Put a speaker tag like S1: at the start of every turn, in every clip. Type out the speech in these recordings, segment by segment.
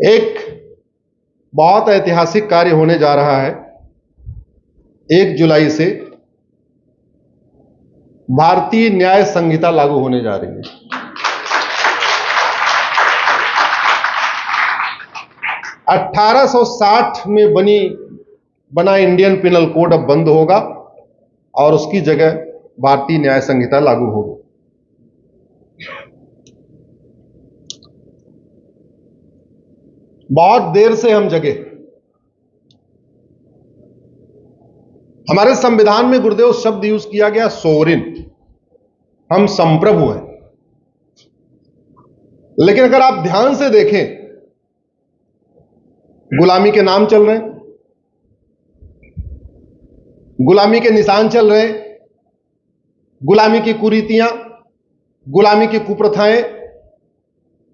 S1: एक बहुत ऐतिहासिक कार्य होने जा रहा है। 1 जुलाई से भारतीय न्याय संहिता लागू होने जा रही है। (1860) में बना इंडियन पिनल कोड अब बंद होगा और उसकी जगह भारतीय न्याय संहिता लागू होगी। बहुत देर से हम जगे। हमारे संविधान में गुरुदेव शब्द यूज किया गया सोवरिन, हम संप्रभु हैं। लेकिन अगर आप ध्यान से देखें, गुलामी के नाम चल रहे हैं, गुलामी के निशान चल रहे हैं, गुलामी की कुरीतियां, गुलामी की कुप्रथाएं,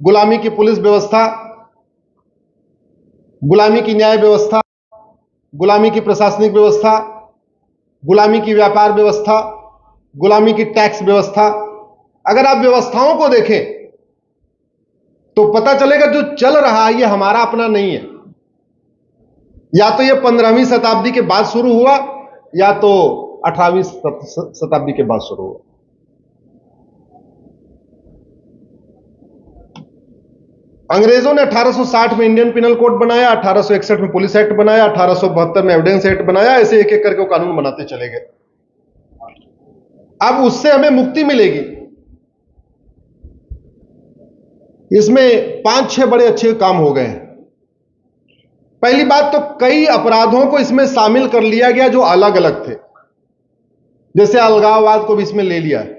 S1: गुलामी की पुलिस व्यवस्था, गुलामी की न्याय व्यवस्था, गुलामी की प्रशासनिक व्यवस्था, गुलामी की व्यापार व्यवस्था, गुलामी की टैक्स व्यवस्था। अगर आप व्यवस्थाओं को देखें तो पता चलेगा जो चल रहा है ये हमारा अपना नहीं है। या तो ये 15वीं शताब्दी के बाद शुरू हुआ या तो 18वीं शताब्दी के बाद शुरू हुआ। अंग्रेजों ने 1860 में इंडियन पिनल कोड बनाया, 1861 में पुलिस एक्ट बनाया, 1872 में एविडेंस एक्ट बनाया। ऐसे एक एक करके वो कानून बनाते चले गए। अब उससे हमें मुक्ति मिलेगी। इसमें 5-6 बड़े अच्छे काम हो गए हैं। पहली बात तो कई अपराधों को इसमें शामिल कर लिया गया जो अलग अलग थे। जैसे अलगाववाद को भी इसमें ले लिया है,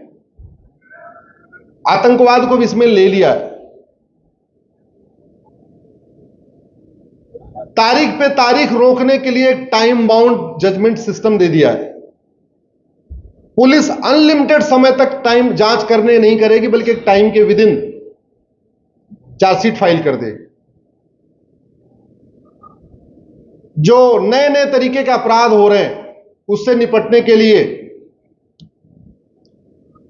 S1: आतंकवाद को भी इसमें ले लिया है, तारीख पे तारीख रोकने के लिए एक टाइम बाउंड जजमेंट सिस्टम दे दिया है। पुलिस अनलिमिटेड समय तक टाइम जांच करने नहीं करेगी, बल्कि एक टाइम के विद इन चार्जशीट फाइल कर देगी। जो नए नए तरीके के अपराध हो रहे हैं उससे निपटने के लिए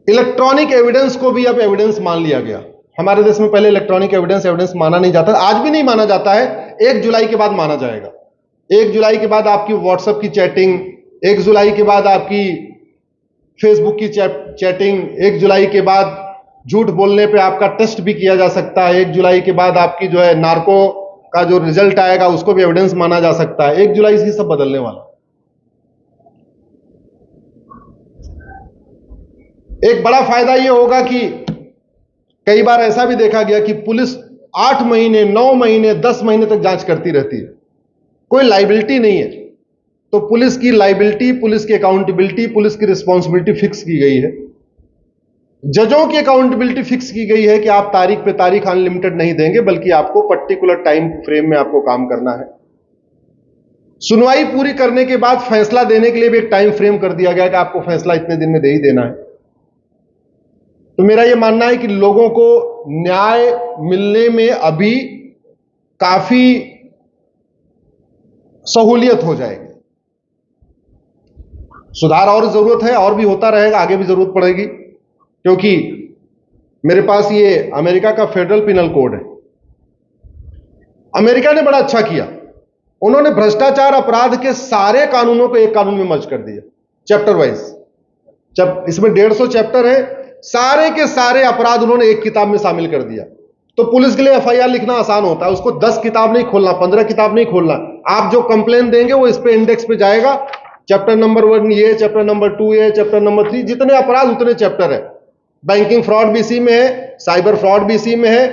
S1: इलेक्ट्रॉनिक एविडेंस को भी अब एविडेंस मान लिया गया। हमारे देश में पहले इलेक्ट्रॉनिक एविडेंस माना नहीं जाता, आज भी नहीं माना जाता है। 1 जुलाई के बाद माना जाएगा। 1 जुलाई के बाद आपकी व्हाट्सएप की चैटिंग, 1 जुलाई के बाद आपकी फेसबुक की चैटिंग, 1 जुलाई के बाद झूठ बोलने पे आपका टेस्ट भी किया जा सकता है। 1 जुलाई के बाद आपकी जो है नार्को का जो रिजल्ट आएगा उसको भी एविडेंस माना जा सकता है। 1 जुलाई से सब बदलने वाला। एक बड़ा फायदा यह होगा कि कई बार ऐसा भी देखा गया कि पुलिस 8 महीने, 9 महीने, 10 महीने तक जांच करती रहती है, कोई लाइबिलिटी नहीं है। तो पुलिस की लाइबिलिटी, पुलिस की अकाउंटेबिलिटी, पुलिस की रिस्पॉन्सिबिलिटी फिक्स की गई है। जजों की अकाउंटेबिलिटी फिक्स की गई है कि आप तारीख पे तारीख अनलिमिटेड नहीं देंगे, बल्कि आपको पर्टिकुलर टाइम फ्रेम में आपको काम करना है। सुनवाई पूरी करने के बाद फैसला देने के लिए भी एक टाइम फ्रेम कर दिया गया कि आपको फैसला इतने दिन में दे ही देना है। तो मेरा यह मानना है कि लोगों को न्याय मिलने में अभी काफी सहूलियत हो जाएगी। सुधार और जरूरत है, और भी होता रहेगा, आगे भी जरूरत पड़ेगी। क्योंकि मेरे पास ये अमेरिका का फेडरल पिनल कोड है। अमेरिका ने बड़ा अच्छा किया, उन्होंने भ्रष्टाचार अपराध के सारे कानूनों को एक कानून में मर्ज कर दिया, चैप्टर वाइज। जब इसमें 150 चैप्टर है, सारे के सारे अपराध उन्होंने एक किताब में शामिल कर दिया। तो पुलिस के लिए एफआईआर लिखना आसान होता है, उसको 10 किताब नहीं खोलना, 15 किताब नहीं खोलना। आप जो कंप्लेन देंगे वो इस पे इंडेक्स पे जाएगा, चैप्टर नंबर 1 ये, चैप्टर नंबर 2 ये, चैप्टर नंबर 3, जितने अपराध उतने चैप्टर है। बैंकिंग फ्रॉड भी इसी में है, साइबर फ्रॉड भी इसी में है,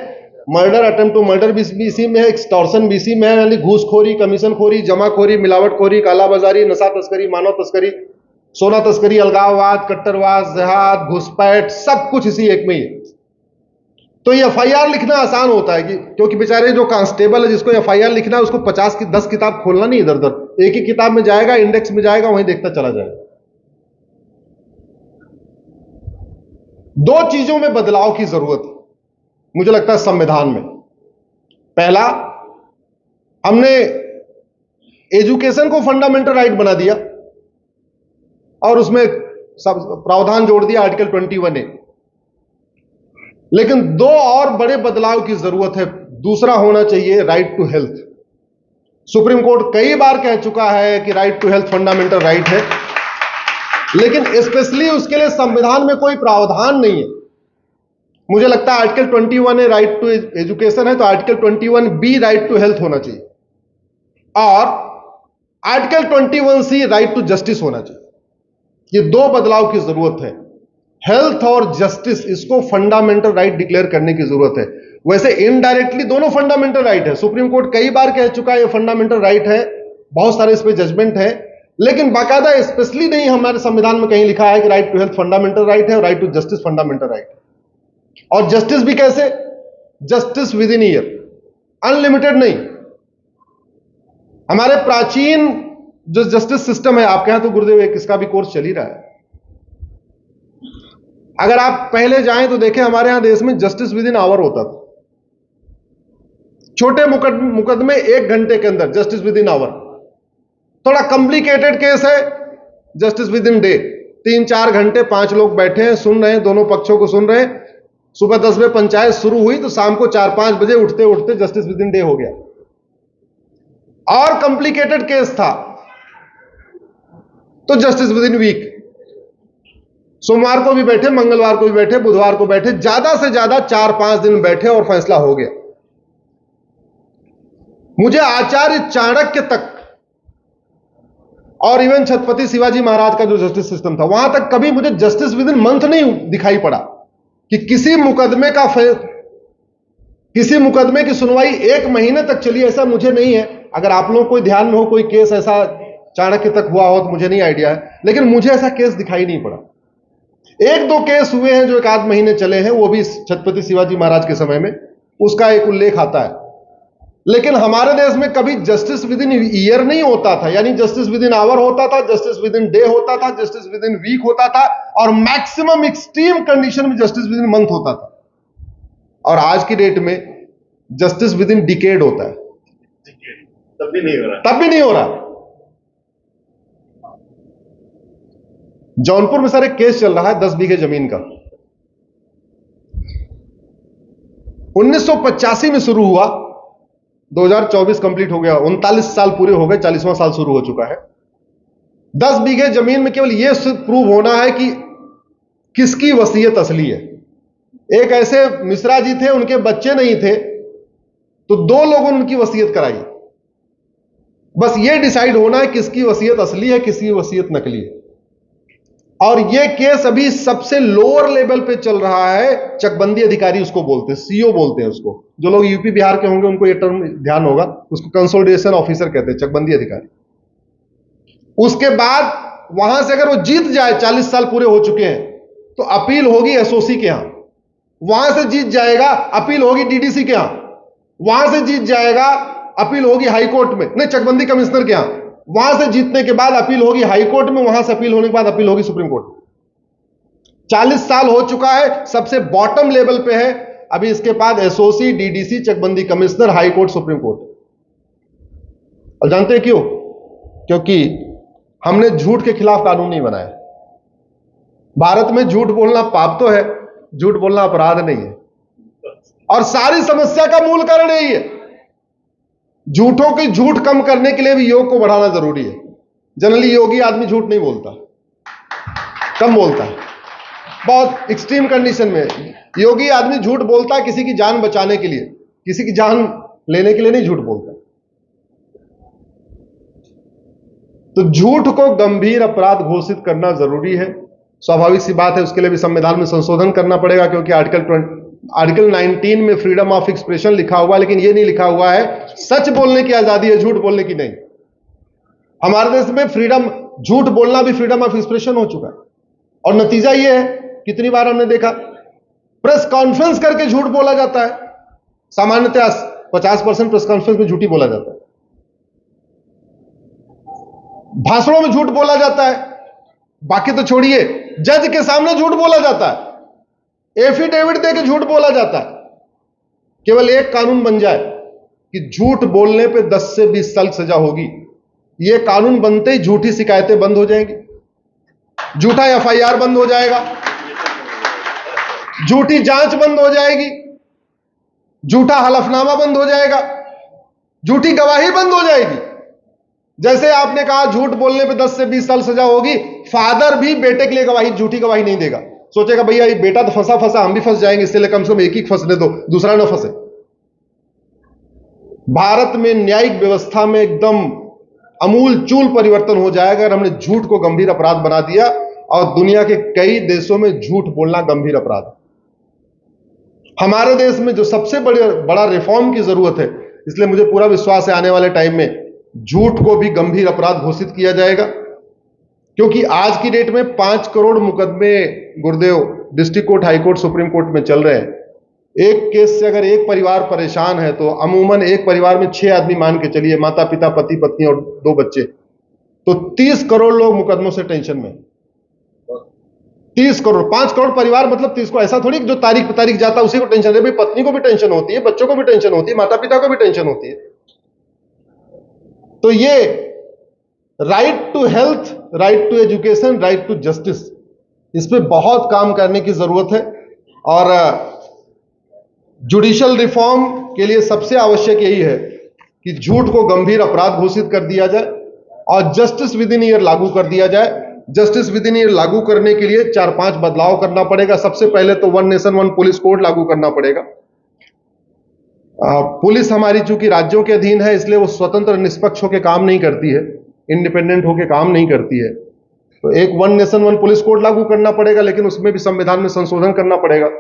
S1: मर्डर, अटेम्प्ट टू मर्डर भी इसी में है, एक्सटॉर्शन भी इसी में है, यानी घूसखोरी, कमीशनखोरी, जमाखोरी, मिलावटखोरी, कालाबाजारी, नशा तस्करी, मानव तस्करी, सोना तस्करी, अलगाववाद, कट्टरवाद, जिहाद, घुसपैठ, सब कुछ इसी एक में ही है। तो ये एफआईआर लिखना आसान होता है क्योंकि बेचारे जो कांस्टेबल है जिसको एफआईआर लिखना है उसको 50 की 10 किताब खोलना नहीं इधर उधर, एक ही किताब में जाएगा, इंडेक्स में जाएगा, वहीं देखता चला जाएगा। 2 चीजों में बदलाव की जरूरत है मुझे लगता है संविधान में। पहला, हमने एजुकेशन को फंडामेंटल राइट बना दिया और उसमें सब प्रावधान जोड़ दिया आर्टिकल 21A। लेकिन 2 और बड़े बदलाव की जरूरत है दूसरा होना चाहिए right to health. Supreme Court कई बार कह चुका है कि right to health fundamental right है, लेकिन स्पेशली उसके लिए संविधान में कोई प्रावधान नहीं है। मुझे लगता है आर्टिकल 21 है राइट टू एजुकेशन है, तो article 21B right to health होना चाहिए और article 21C right to justice होना चाहिए। ये दो बदलाव की जरूरत है। हेल्थ और जस्टिस, इसको फंडामेंटल राइट डिक्लेयर करने की जरूरत है। वैसे इनडायरेक्टली दोनों फंडामेंटल राइट है। सुप्रीम कोर्ट कई बार कह चुका है ये फंडामेंटल राइट है, बहुत सारे इस पे जजमेंट है, लेकिन बाकायदा स्पेशली नहीं हमारे संविधान में कहीं लिखा है कि right to health fundamental right है और right to justice fundamental right है। और जस्टिस भी कैसे? Justice within year, unlimited नहीं। हमारे प्राचीन जो जस्टिस सिस्टम है, आपके यहां तो गुरुदेव एक इसका भी कोर्स चल ही रहा है। अगर आप पहले जाएं तो देखें हमारे यहां देश में जस्टिस विद इन आवर होता था। छोटे मुकदमे 1 घंटे के अंदर जस्टिस विद इन आवर। थोड़ा कॉम्प्लिकेटेड केस है, जस्टिस विद इन डे। 3-4 घंटे 5 लोग बैठे हैं, सुन रहे हैं, दोनों पक्षों को सुन रहे हैं। सुबह 10 बजे पंचायत शुरू हुई तो शाम को 4-5 बजे उठते उठते जस्टिस विद इन डे हो गया। और कॉम्प्लिकेटेड केस था तो जस्टिस विद इन वीक। सोमवार को भी बैठे, मंगलवार को भी बैठे, बुधवार को बैठे, ज्यादा से ज्यादा 4-5 दिन बैठे और फैसला हो गया। मुझे आचार्य चाणक्य तक और इवन छत्रपति शिवाजी महाराज का जो जस्टिस सिस्टम था, वहां तक कभी मुझे जस्टिस विद इन मंथ नहीं दिखाई पड़ा कि किसी मुकदमे की सुनवाई 1 महीने तक चली। ऐसा मुझे नहीं है। अगर आप लोगों को ध्यान में हो कोई केस ऐसा चाणक्य तक हुआ हो तो मुझे नहीं आइडिया है, लेकिन मुझे ऐसा केस दिखाई नहीं पड़ा। 1-2 केस हुए हैं जो 1-8 महीने चले हैं, वो भी छत्रपति शिवाजी महाराज के समय में, उसका एक उल्लेख आता है। लेकिन हमारे देश में कभी जस्टिस विद इन ईयर नहीं होता था, यानी जस्टिस विद इन आवर होता था, जस्टिस विद इन डे होता था, जस्टिस विद इन वीक होता था, और मैक्सिमम एक्सट्रीम कंडीशन में जस्टिस विद इन मंथ होता था। और आज की डेट में जस्टिस विद इन डिकेड होता है। तब भी नहीं हो रहा। जौनपुर में सर एक केस चल रहा है 10 बीघे जमीन का। 1985 में शुरू हुआ, 2024 कंप्लीट हो गया, 39 साल पूरे हो गए, 40वां साल शुरू हो चुका है। 10 बीघे जमीन में केवल यह प्रूव होना है कि किसकी वसीयत असली है। एक ऐसे मिश्रा जी थे, उनके बच्चे नहीं थे, तो 2 लोगों ने उनकी वसीयत कराई। बस यह डिसाइड होना है किसकी वसीयत असली है, किसकी वसीयत नकली है। और यह केस अभी सबसे लोअर लेवल पे चल रहा है। चकबंदी अधिकारी उसको बोलते हैं, सीओ बोलते हैं उसको। जो लोग यूपी बिहार के होंगे उनको यह टर्म ध्यान होगा, उसको कंसोलिडेशन ऑफिसर कहते हैं, चकबंदी अधिकारी। उसके बाद वहां से अगर वो जीत जाए, 40 साल पूरे हो चुके हैं, तो अपील होगी एसओसी के यहां। वहां से जीत जाएगा, अपील होगी डीडीसी के यहां। वहां से जीत जाएगा, अपील होगी हाईकोर्ट में, नहीं, चकबंदी कमिश्नर के यहां। वहां से जीतने के बाद अपील होगी हाईकोर्ट में, वहां से अपील होने के बाद अपील होगी सुप्रीम कोर्ट में। 40 साल हो चुका है, सबसे बॉटम लेवल पे है। अभी इसके बाद एसओसी, डीडीसी, चकबंदी कमिश्नर, हाईकोर्ट, सुप्रीम कोर्ट। और जानते हैं क्यों? क्योंकि हमने झूठ के खिलाफ कानून नहीं बनाया। भारत में झूठ बोलना पाप तो है, झूठ बोलना अपराध नहीं है। और सारी समस्या का मूल कारण यही है। झूठों की झूठ कम करने के लिए भी योग को बढ़ाना जरूरी है। जनरली योगी आदमी झूठ नहीं बोलता, कम बोलता है। बहुत एक्सट्रीम कंडीशन में योगी आदमी झूठ बोलता है, किसी की जान बचाने के लिए, किसी की जान लेने के लिए नहीं झूठ बोलता। तो झूठ को गंभीर अपराध घोषित करना जरूरी है। स्वाभाविक सी बात है, उसके लिए भी संविधान में संशोधन करना पड़ेगा, क्योंकि आर्टिकल 19 में फ्रीडम ऑफ एक्सप्रेशन लिखा हुआ है, लेकिन यह नहीं लिखा हुआ है सच बोलने की आजादी है, झूठ बोलने की नहीं। हमारे देश में फ्रीडम, झूठ बोलना भी फ्रीडम ऑफ एक्सप्रेशन हो चुका है। और नतीजा यह है, कितनी बार हमने देखा, प्रेस कॉन्फ्रेंस करके झूठ बोला जाता है। सामान्यतः 50% प्रेस कॉन्फ्रेंस में झूठी बोला जाता है, भाषणों में झूठ बोला जाता है। बाकी तो छोड़िए, जज के सामने झूठ बोला जाता है, एफिडेविट देके झूठ बोला जाता है। केवल एक कानून बन जाए कि झूठ बोलने पे 10 से 20 साल सजा होगी। यह कानून बनते ही झूठी शिकायतें बंद हो जाएंगी, झूठा एफआईआर बंद हो जाएगा, झूठी जांच बंद हो जाएगी। झूठा हलफनामा बंद हो जाएगा, झूठी गवाही बंद हो जाएगी। जैसे आपने कहा झूठ बोलने पे 10 से 20 साल सजा होगी, फादर भी बेटे के लिए गवाही, झूठी गवाही नहीं देगा। सोचेगा भैया ये बेटा तो फंसा फंसा, हम भी फंस जाएंगे, इसलिए कम से कम एक ही फंसने दो, दूसरा ना फंसे। भारत में न्यायिक व्यवस्था में एकदम अमूल चूल परिवर्तन हो जाएगा अगर हमने झूठ को गंभीर अपराध बना दिया। और दुनिया के कई देशों में झूठ बोलना गंभीर अपराध है। हमारे देश में जो सबसे बड़ा रिफॉर्म की जरूरत है, इसलिए मुझे पूरा विश्वास है आने वाले टाइम में झूठ को भी गंभीर अपराध घोषित किया जाएगा। क्योंकि आज की डेट में 5 करोड़ मुकदमे गुरुदेव district court, high court, supreme court में चल रहे हैं। एक केस से अगर एक परिवार परेशान है तो अमूमन एक परिवार में 6 आदमी मान के चलिए, माता पिता, पति पत्नी और 2 बच्चे, तो 30 करोड़ लोग मुकदमों से टेंशन में। 30 करोड़, 5 करोड़ परिवार मतलब 30 को, ऐसा थोड़ी जो तारीख पे तारीख जाता है उसी को टेंशन है। भाई पत्नी को भी टेंशन होती है, बच्चों को भी टेंशन होती है, माता पिता को भी टेंशन होती है। तो ये right to health, right to education, right to justice, इस पे बहुत काम करने की जरूरत है। और जुडिशियल रिफॉर्म के लिए सबसे आवश्यक यही है कि झूठ को गंभीर अपराध घोषित कर दिया जाए और जस्टिस विद इन ईयर लागू कर दिया जाए। जस्टिस विद इन ईयर लागू करने के लिए 4-5 बदलाव करना पड़ेगा। सबसे पहले तो 1 नेशन 1 पुलिस कोड लागू करना पड़ेगा। पुलिस हमारी चूंकि राज्यों के अधीन है, इसलिए वो स्वतंत्र निष्पक्ष होकर काम नहीं करती है, इंडिपेंडेंट होकर काम नहीं करती है। तो एक 1 नेशन 1 पुलिस कोड लागू करना पड़ेगा, लेकिन उसमें भी संविधान में संशोधन करना पड़ेगा।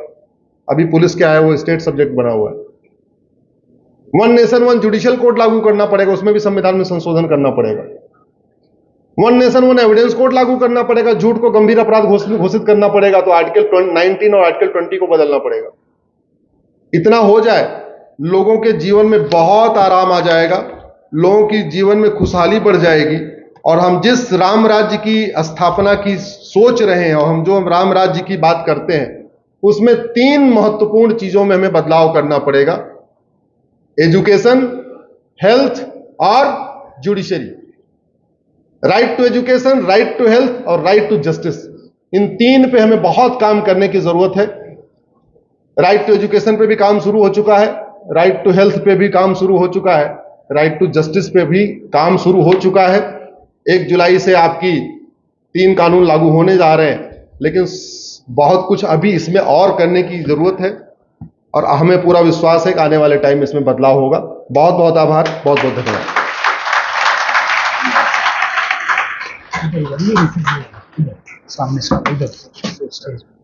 S1: अभी पुलिस क्या है, वो स्टेट सब्जेक्ट बना हुआ है। 1 नेशन 1 जुडिशियल कोड लागू करना पड़ेगा, उसमें भी संविधान में संशोधन करना पड़ेगा। 1 नेशन 1 एविडेंस कोड लागू करना पड़ेगा, झूठ को गंभीर अपराध घोषित करना पड़ेगा, तो आर्टिकल 19 और आर्टिकल 20 को बदलना पड़ेगा। इतना हो जाए, लोगों के जीवन में बहुत आराम आ जाएगा, लोगों की जीवन में खुशहाली बढ़ जाएगी। और हम जिस राम राज्य की स्थापना की सोच रहे हैं और हम जो राम राज्य की बात करते हैं, उसमें 3 महत्वपूर्ण चीजों में हमें बदलाव करना पड़ेगा: एजुकेशन, हेल्थ और judiciary. Right to education, right to health और राइट टू जस्टिस, इन 3 पे हमें बहुत काम करने की जरूरत है। राइट टू एजुकेशन पे भी काम शुरू हो चुका है, राइट टू हेल्थ पे भी काम शुरू हो चुका है, राइट टू जस्टिस पे भी काम शुरू हो चुका है। 1 जुलाई से आपकी 3 कानून लागू होने जा रहे हैं, लेकिन बहुत कुछ अभी इसमें और करने की जरूरत है और हमें पूरा विश्वास है कि आने वाले टाइम में इसमें बदलाव होगा। बहुत बहुत आभार, बहुत बहुत धन्यवाद।
S2: सामने से इधर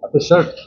S1: तो शर्ट